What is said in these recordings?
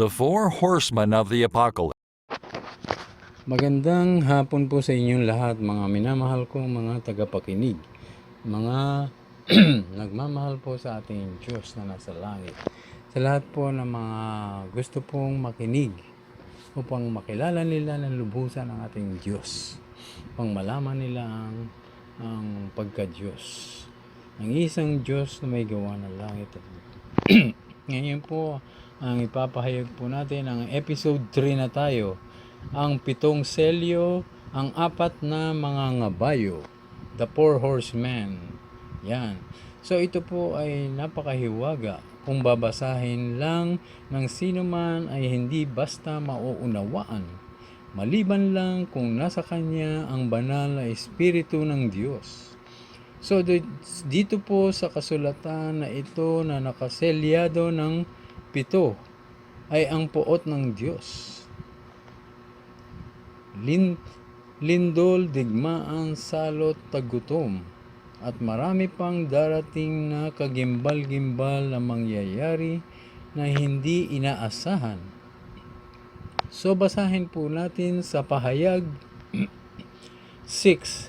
The Four Horsemen of the Apocalypse. Magandang hapon po sa inyong lahat, mga minamahal kong mga tagapakinig, mga nagmamahal po sa ating Diyos na nasa langit. Sa lahat po ng mga gusto pong makinig upang makilala nila ng lubusan ng ating Diyos, upang malaman nila ang pagka-Diyos, ang isang Diyos na may gawa ng langit at ngayon po, ang ipapahayag po natin ang episode 3 na tayo, ang 7 selyo, ang 4 na mga ngabayo, the Four Horsemen. Yan. So ito po ay napakahiwaga. Kung babasahin lang ng sino man ay hindi basta mauunawaan, maliban lang kung nasa kanya ang banal na Espiritu ng Diyos. So dito po sa kasulatan na ito na nakaselyado ng 7 ay ang puot ng Diyos. Lindol, digmaan, salot, tagutom, at marami pang darating na kagimbal-gimbal na mangyayari na hindi inaasahan. So basahin po natin sa pahayag 6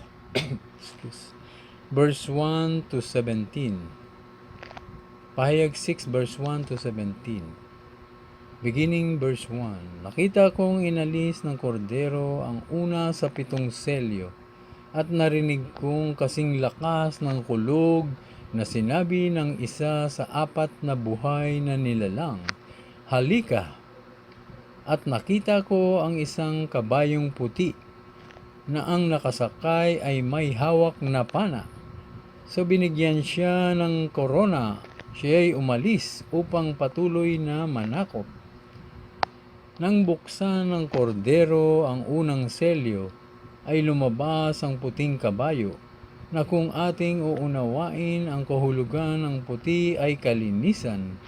verse 1 to 17. Pahayag 6 verse 1 to 17. Beginning verse 1. Nakita kong inalis ng kordero ang una sa 7 selyo, at narinig kong kasing lakas ng kulog na sinabi ng isa sa 4 na buhay na nilalang, "Halika!" At nakita ko ang isang kabayong puti, na ang nakasakay ay may hawak na pana. So binigyan siya ng korona, siya ay umalis upang patuloy na manakop. Nang buksan ng kordero ang unang selyo, ay lumabas ang puting kabayo, na kung ating uunawain ang kahulugan ng puti ay kalinisan.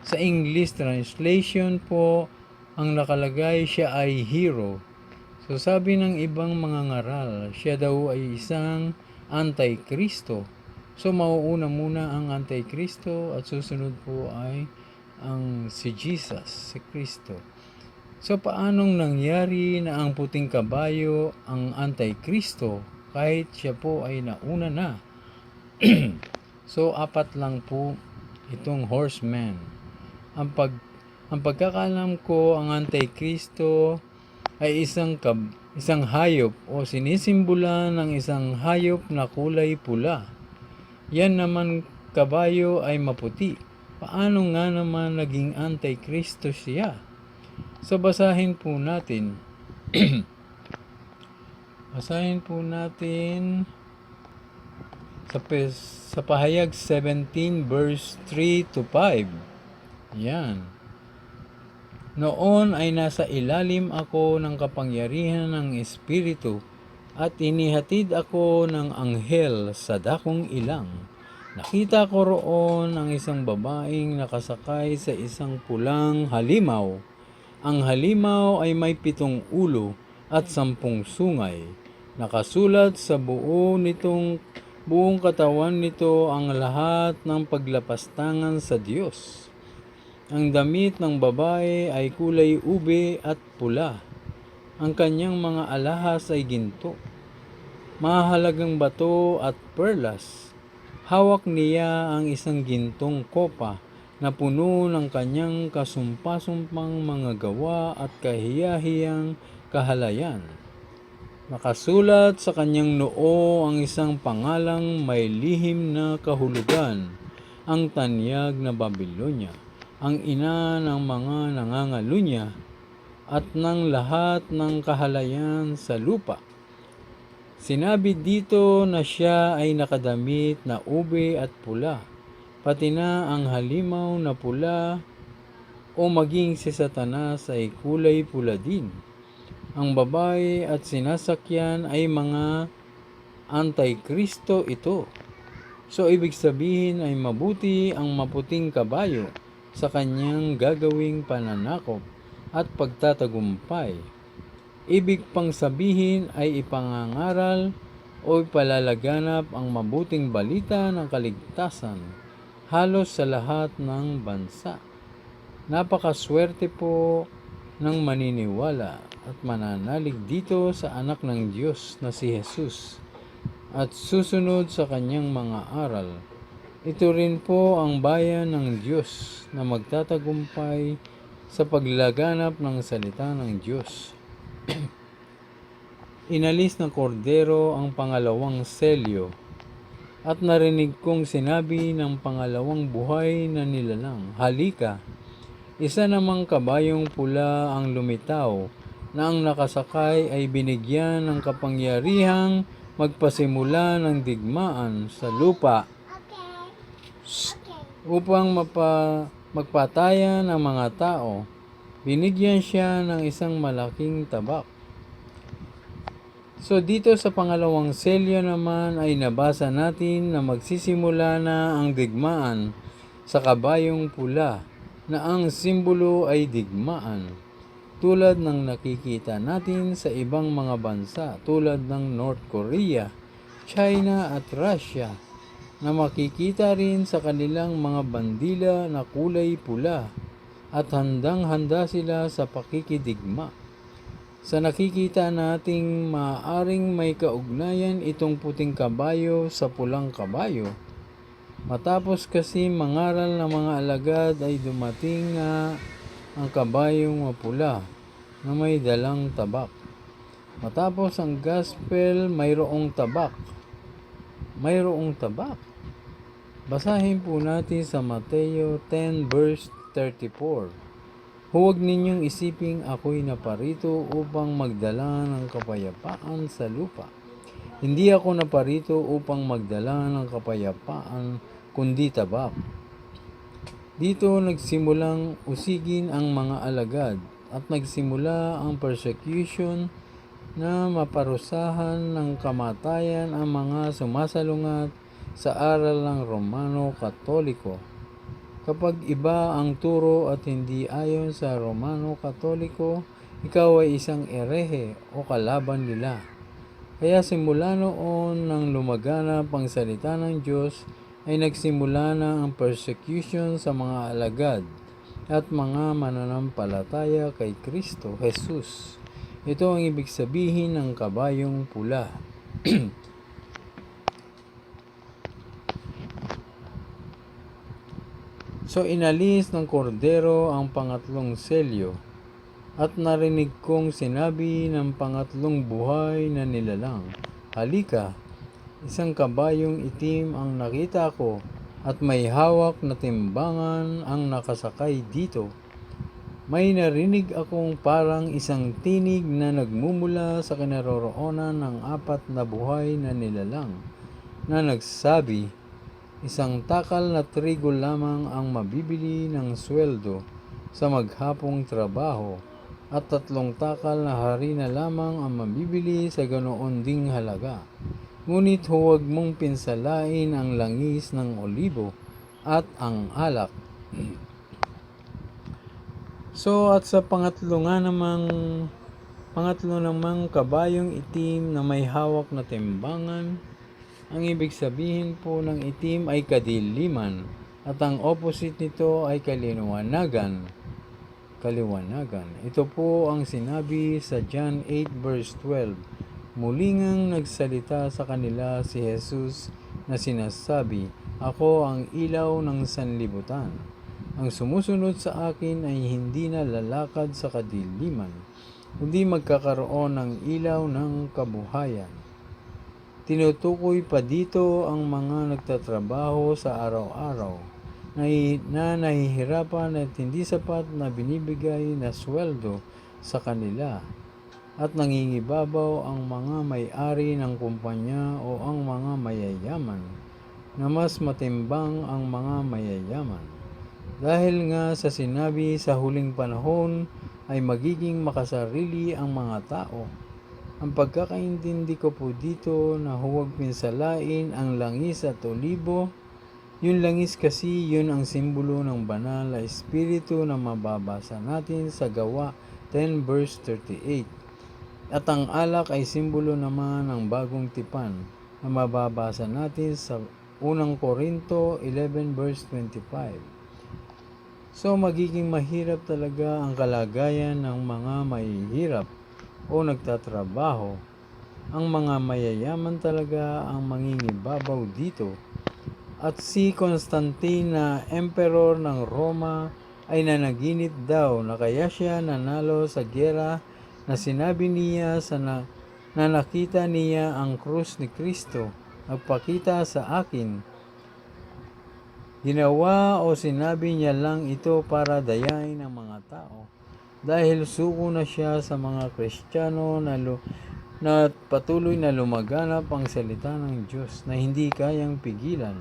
Sa English translation po, ang nakalagay siya ay hero. So sabi ng ibang mga ngaral, siya daw ay isang antikristo. So mauuna muna ang antikristo at susunod po ay ang si Jesus, si Kristo. So paanong nangyari na ang puting kabayo ang antikristo kahit siya po ay nauna na? So 4 lang po itong horseman. Ang pagkakalam ko, ang antikristo ay isang hayop o sinisimbolan ng isang hayop na kulay pula. Yan naman kabayo ay maputi. Paano nga naman naging antikristo siya? So basahin po natin. Basahin po natin sa pahayag 17 verse 3 to 5. Yan. Noon ay nasa ilalim ako ng kapangyarihan ng Espiritu, at inihatid ako ng anghel sa dakong ilang. Nakita ko roon ang isang babaeng nakasakay sa isang pulang halimaw. Ang halimaw ay may 7 ulo at 10 sungay. Nakasulat sa buong katawan nito ang lahat ng paglapastangan sa Diyos. Ang damit ng babae ay kulay ube at pula. Ang kanyang mga alahas ay ginto, mahalagang bato at perlas. Hawak niya ang isang gintong kopa na puno ng kanyang kasumpa-sumpang mga gawa at kahiyahiyang kahalayan. Nakasulat sa kanyang noo ang isang pangalang may lihim na kahulugan, ang tanyag na Babilonia, ang ina ng mga nangangalunya at ng lahat ng kahalayan sa lupa. Sinabi dito na siya ay nakadamit na ube at pula, pati na ang halimaw na pula, o maging si Satanas ay kulay pula din. Ang babae at sinasakyan ay mga antikristo ito. So ibig sabihin ay mabuti ang maputing kabayo sa kanyang gagawing pananakop at pagtatagumpay. Ibig pang sabihin ay ipangangaral o ipalalaganap ang mabuting balita ng kaligtasan halos sa lahat ng bansa. Napakaswerte po ng maniniwala at mananalig dito sa anak ng Diyos na si Jesus at susunod sa kanyang mga aral. Ito rin po ang bayan ng Diyos na magtatagumpay sa paglaganap ng salita ng Diyos. Inalis ng kordero ang pangalawang selyo at narinig kong sinabi ng pangalawang buhay na nilalang, "Halika!" Isa namang kabayong pula ang lumitaw na ang nakasakay ay binigyan ng kapangyarihang magpasimula ng digmaan sa lupa upang magpatayan ang mga tao. Binigyan siya ng isang malaking tabak. So dito sa pangalawang selyo naman ay nabasa natin na magsisimula na ang digmaan sa kabayong pula na ang simbolo ay digmaan. Tulad ng nakikita natin sa ibang mga bansa tulad ng North Korea, China at Russia na makikita rin sa kanilang mga bandila na kulay pula at handang-handa sila sa pakikidigma. Sa nakikita nating maaaring may kaugnayan itong puting kabayo sa pulang kabayo. Matapos kasi mangaral ng mga alagad ay dumating nga ang kabayong mapula na may dalang tabak. Matapos ang gospel, mayroong tabak. Mayroong tabak. Basahin po natin sa Mateo 10 verse 34. Huwag ninyong isiping ako'y naparito upang magdala ng kapayapaan sa lupa. Hindi ako naparito upang magdala ng kapayapaan, kundi tabak. Dito nagsimulang usigin ang mga alagad at nagsimula ang persecution na maparusahan ng kamatayan ang mga sumasalungat sa aral ng Romano Katoliko. Kapag iba ang turo at hindi ayon sa Romano Katoliko, ikaw ay isang erehe o kalaban nila. Kaya simula noon nang lumaganap ang salita ng Diyos, ay nagsimula na ang persecution sa mga alagad at mga mananampalataya kay Kristo Jesus. Ito ang ibig sabihin ng kabayong pula. So inalis ng kordero ang pangatlong selyo at narinig kong sinabi ng pangatlong buhay na nilalang, "Halika!" Isang kabayong itim ang nakita ko at may hawak na timbangan ang nakasakay dito. May narinig akong parang isang tinig na nagmumula sa kinaroroonan ng apat na buhay na nilalang na nagsabi, "Isang takal na trigo lamang ang mabibili ng sweldo sa maghapong trabaho at 3 takal na harina lamang ang mabibili sa ganoon ding halaga. Ngunit huwag mong pinsalain ang langis ng olibo at ang alak." So at sa pangatlo namang kabayong itim na may hawak na timbangan, ang ibig sabihin po ng itim ay kadiliman at ang opposite nito ay kaliwanagan. Ito po ang sinabi sa John 8 verse 12. Muli ngang nagsalita sa kanila si Jesus na sinasabi, "Ako ang ilaw ng sanlibutan. Ang sumusunod sa akin ay hindi na lalakad sa kadiliman, kundi magkakaroon ng ilaw ng kabuhayan." Tinutukoy pa dito ang mga nagtatrabaho sa araw-araw na nahihirapan at hindi sapat na binibigay na sweldo sa kanila at nangingibabaw ang mga may-ari ng kumpanya o ang mga mayayaman na mas matimbang ang mga mayayaman. Dahil nga sa sinabi sa huling panahon ay magiging makasarili ang mga tao. Ang pagkakaintindi ko po dito na huwag pinsalain ang langis at olibo. Yung langis kasi yun ang simbolo ng banal na espiritu na mababasa natin sa Gawa 10 verse 38. At ang alak ay simbolo naman ng bagong tipan na mababasa natin sa 1 Korinto 11 verse 25. So magiging mahirap talaga ang kalagayan ng mga mahihirap o nagtatrabaho. Ang mga mayayaman talaga ang mangingibabaw dito. At si Constantine na emperor ng Roma ay nanaginip daw na kaya siya nanalo sa giyera na sinabi niya na nakita niya ang krus ni Kristo. Nagpakita sa akin. Ginawa o sinabi niya lang ito para dayain ang mga tao. Dahil suko na siya sa mga Kristiyano na patuloy na lumaganap ang salita ng Diyos na hindi kayang pigilan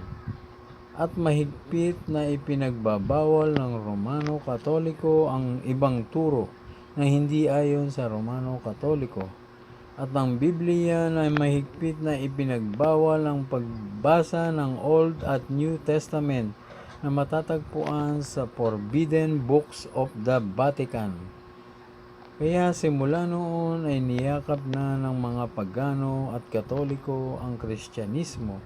at mahigpit na ipinagbabawal ng Romano Katoliko ang ibang turo na hindi ayon sa Romano Katoliko at ang Biblia na mahigpit na ipinagbawal ang pagbasa ng Old at New Testament na matatagpuan sa Forbidden Books of the Vatican. Kaya simula noon ay niyakap na ng mga pagano at Katoliko ang Kristyanismo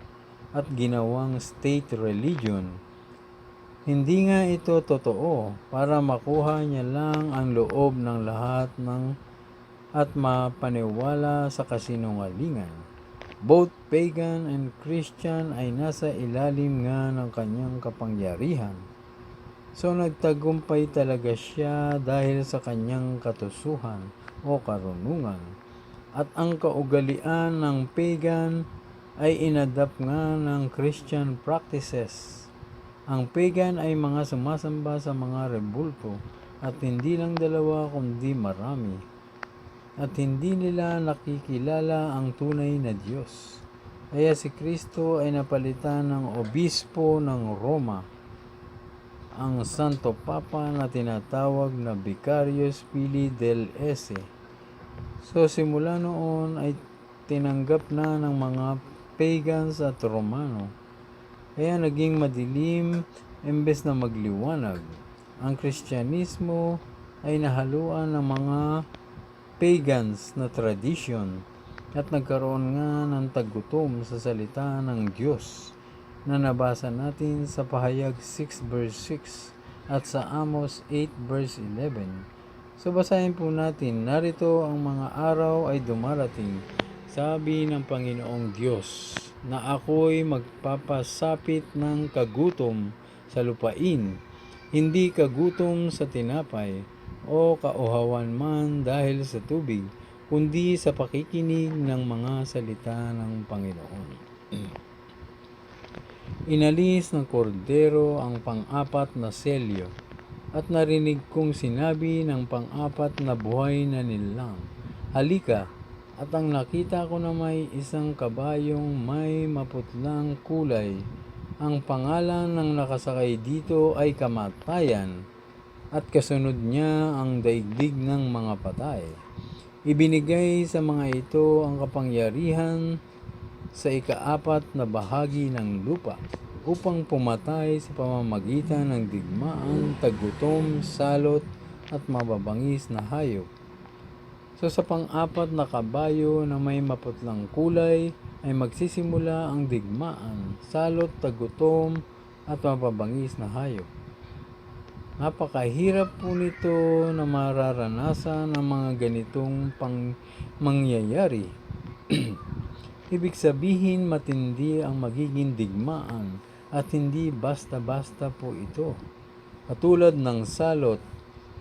at ginawang state religion. Hindi nga ito totoo para makuha niya lang ang loob ng lahat at mapaniwala sa kasinungalingan. Both pagan and Christian ay nasa ilalim nga ng kanyang kapangyarihan. So nagtagumpay talaga siya dahil sa kanyang katusuhan o karunungan. At ang kaugalian ng pagan ay inadapt nga ng Christian practices. Ang pagan ay mga sumasamba sa mga rebulto at hindi lang dalawa kundi marami. At hindi nila nakikilala ang tunay na Diyos. Kaya si Kristo ay napalitan ng obispo ng Roma, ang Santo Papa na tinatawag na Vicarius Filii del Esse. So simula noon ay tinanggap na ng mga pagans at Romano. Kaya naging madilim imbes na magliwanag. Ang Kristyanismo ay nahaluan ng mga pagans na tradisyon at nagkaroon nga ng tagutom sa salita ng Diyos na nabasa natin sa Pahayag 6 verse 6 at sa Amos 8 verse 11. So basahin po natin, narito ang mga araw ay dumarating, sabi ng Panginoong Diyos, na ako'y magpapasapit ng kagutom sa lupain, hindi kagutom sa tinapay o kauhawan man dahil sa tubig, kundi sa pakikinig ng mga salita ng Panginoon. Inalis ng kordero ang pang-apat na selyo, at narinig kong sinabi ng pang-apat na buhay na nilalang, halika, at ang nakita ko na may isang kabayong may maputlang kulay. Ang pangalan ng nakasakay dito ay Kamatayan, at kasunod niya ang daigdig ng mga patay. Ibinigay sa mga ito ang kapangyarihan sa ikaapat na bahagi ng lupa upang pumatay sa pamamagitan ng digmaan, tagutom, salot at mababangis na hayop. So sa pang-apat na kabayo na may maputlang kulay ay magsisimula ang digmaan, salot, tagutom at mababangis na hayop. Napakahirap po nito na mararanasan ng mga ganitong mangyayari. Ibig sabihin matindi ang magiging digmaan at hindi basta-basta po ito. Katulad ng salot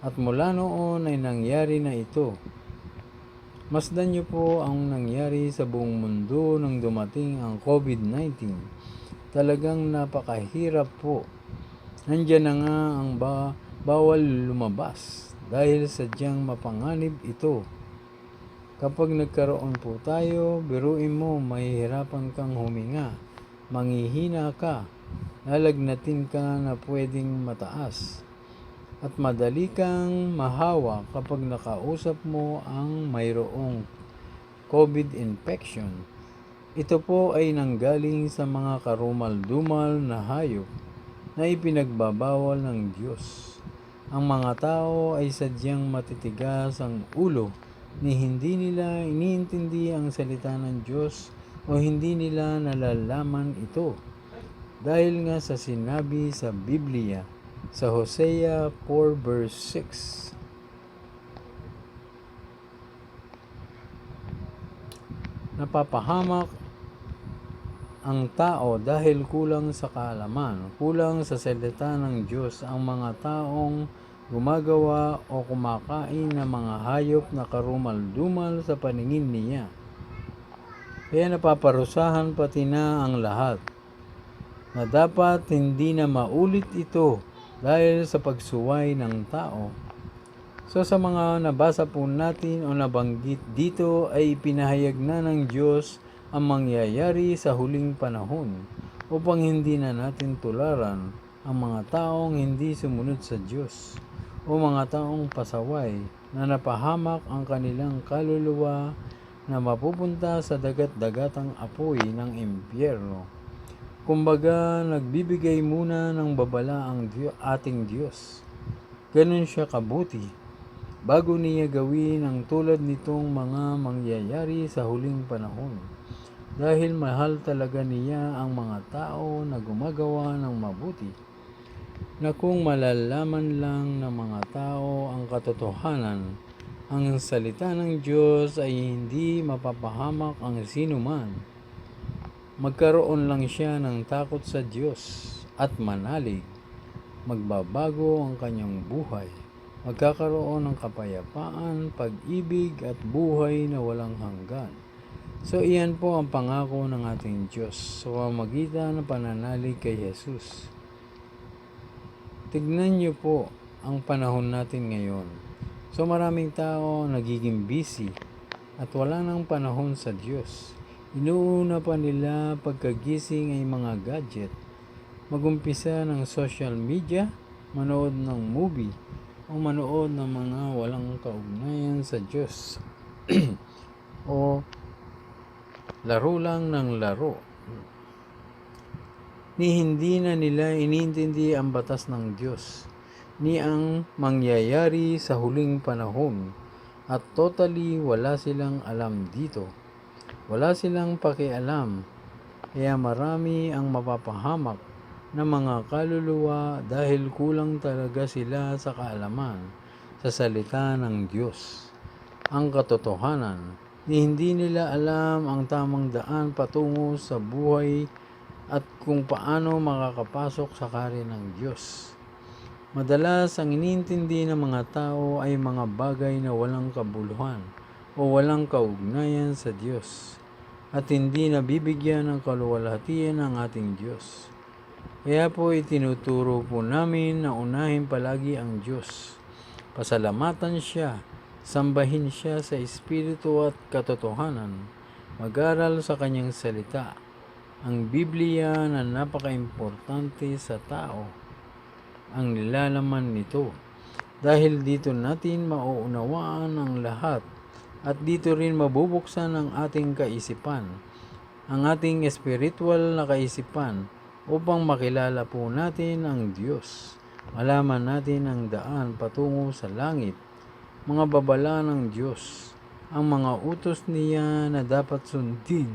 at mula noon ay nangyari na ito. Masdan niyo po ang nangyari sa buong mundo nang dumating ang COVID-19. Talagang napakahirap po. Nandiyan na nga ang bawal lumabas dahil sadyang mapanganib ito. Kapag nagkaroon po tayo, biruin mo, mahihirapan kang huminga, manghihina ka, lalagnatin ka na pwedeng mataas, at madali kang mahawa kapag nakausap mo ang mayroong COVID infection. Ito po ay nanggaling sa mga karumal-dumal na hayop na ipinagbabawal ng Diyos. Ang mga tao ay sadyang matitigas ang ulo ni hindi nila iniintindi ang salita ng Diyos o hindi nila nalalaman ito. Dahil nga sa sinabi sa Biblia sa Hosea 4 verse 6. Napapahamak ang tao dahil kulang sa kaalaman, kulang sa salita ng Diyos. Ang mga taong gumagawa o kumakain ng mga hayop na karumal-dumal sa paningin niya. Kaya napaparusahan pati na ang lahat, na dapat hindi na maulit ito dahil sa pagsuway ng tao. So sa mga nabasa po natin o nabanggit dito ay pinahayag na ng Diyos ang mangyayari sa huling panahon upang hindi na natin tularan ang mga taong hindi sumunod sa Diyos o mga taong pasaway na napahamak ang kanilang kaluluwa na mapupunta sa dagat-dagatang apoy ng impyerno. Kumbaga, nagbibigay muna ng babala ang ating Diyos. Ganun siya kabuti bago niya gawin ang tulad nitong mga mangyayari sa huling panahon. Dahil mahal talaga niya ang mga tao na gumagawa ng mabuti, na kung malalaman lang ng mga tao ang katotohanan, ang salita ng Diyos ay hindi mapapahamak ang sinuman. Magkaroon lang siya ng takot sa Diyos at manalig, magbabago ang kanyang buhay. Magkakaroon ng kapayapaan, pag-ibig at buhay na walang hanggan. So iyan po ang pangako ng ating Diyos sa pamamagitan ng pananalig kay Jesus. Tignan niyo po ang panahon natin ngayon. So maraming tao nagiging busy at wala nang panahon sa Diyos. Inuuna pa nila pagkagising ay mga gadget. Magumpisa ng social media, manood ng movie, o manood ng mga walang kaugnayan sa Diyos. O laro lang ng laro. Ni hindi na nila inintindi ang batas ng Diyos, ni ang mangyayari sa huling panahon, at totally wala silang alam dito. Wala silang pakialam, kaya marami ang mapapahamak na mga kaluluwa dahil kulang talaga sila sa kaalaman sa salita ng Diyos. Ang katotohanan, ni hindi nila alam ang tamang daan patungo sa buhay at kung paano makakapasok sa kaharian ng Diyos. Madalas ang inintindi ng mga tao ay mga bagay na walang kabuluhan o walang kaugnayan sa Diyos at hindi nabibigyan ng kaluwalhatian ng ating Diyos. Kaya po itinuturo po namin na unahin palagi ang Diyos. Pasalamatan siya, sambahin siya sa espiritu at katotohanan, mag-aral sa kanyang salita, ang Biblia na napaka-importante sa tao, ang nilalaman nito. Dahil dito natin mauunawaan ang lahat at dito rin mabubuksan ang ating kaisipan, ang ating espiritual na kaisipan upang makilala po natin ang Diyos. Malaman natin ang daan patungo sa langit, mga babala ng Diyos, ang mga utos niya na dapat sundin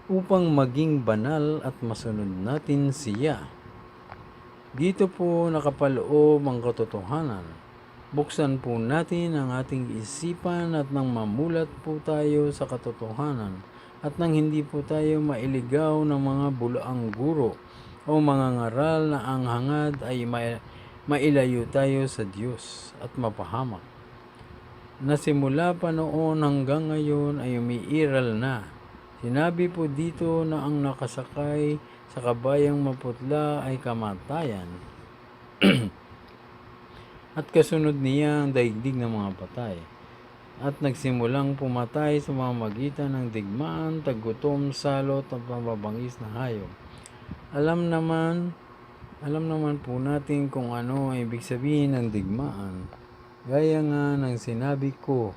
upang maging banal at masunod natin siya. Dito po nakapaloob ang katotohanan. Buksan po natin ang ating isipan at nang mamulat po tayo sa katotohanan at nang hindi po tayo mailigaw ng mga bulaang guro o mga ngaral na ang hangad ay mailayo tayo sa Diyos at mapahamak. Nasimula pa noon hanggang ngayon ay umiiral na. Sinabi po dito na ang nakasakay sa kabayang maputla ay kamatayan at kasunod niya ang daigdig ng mga patay. At nagsimulang pumatay sa pamamagitan ng digmaan, taggutom, salot at pambabangis na hayop. Alam naman po natin kung ano ang ibig sabihin ng digmaan. Gaya nga ng sinabi ko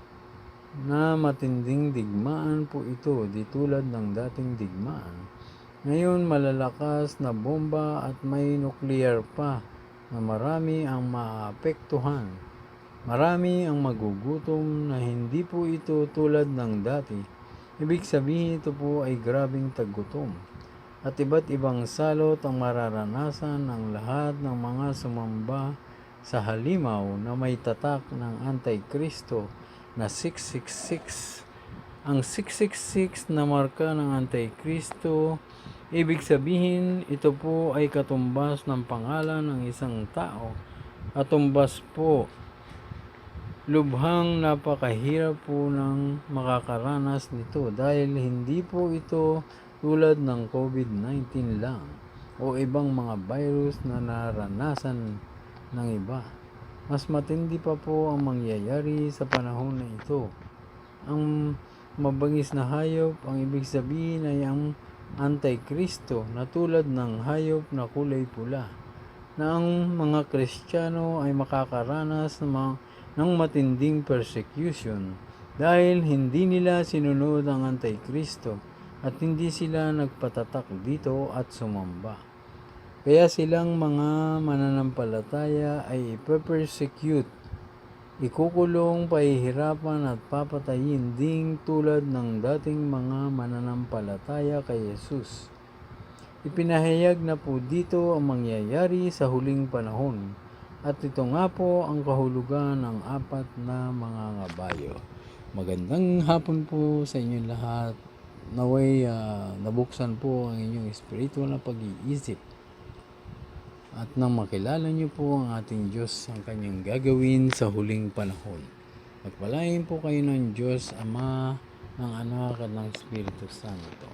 na matinding digmaan po ito, di tulad ng dating digmaan. Ngayon malalakas na bomba at may nuclear pa na marami ang maapektuhan. Marami ang magugutom na hindi po ito tulad ng dati. Ibig sabihin ito po ay grabing taggutom. at iba't ibang salot ang mararanasan ng lahat ng mga sumamba sa halimaw na may tatak ng Antikristo na 666. Ang 666 na marka ng Antikristo, ibig sabihin ito po ay katumbas ng pangalan ng isang tao at tumbas po. Lubhang napakahirap po ng makakaranas nito dahil hindi po ito tulad ng COVID-19 lang o ibang mga virus na naranasan ng iba. Mas matindi pa po ang mangyayari sa panahon na ito. Ang mabangis na hayop, ang ibig sabihin ay ang Antikristo na tulad ng hayop na kulay pula, na ang mga Kristiyano ay makakaranas ng matinding persecution dahil hindi nila sinunod ang Antikristo at hindi sila nagpatatak dito at sumamba. Kaya silang mga mananampalataya ay ipe-persecute, ikukulong, pahihirapan at papatayin ding tulad ng dating mga mananampalataya kay Jesus. Ipinahayag na po dito ang mangyayari sa huling panahon at ito nga po ang kahulugan ng 4 na mga ngabayo. Magandang hapon po sa inyong lahat. Naway nabuksan po ang inyong espiritual na pag-iisip at nang makilala niyo po ang ating Diyos ang kanyang gagawin sa huling panahon. Pagpalain po kayo ng Diyos Ama, ng Anak at ng Espiritu Santo.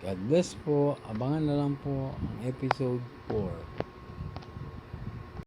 God bless po. Abangan na lang po ang episode 4.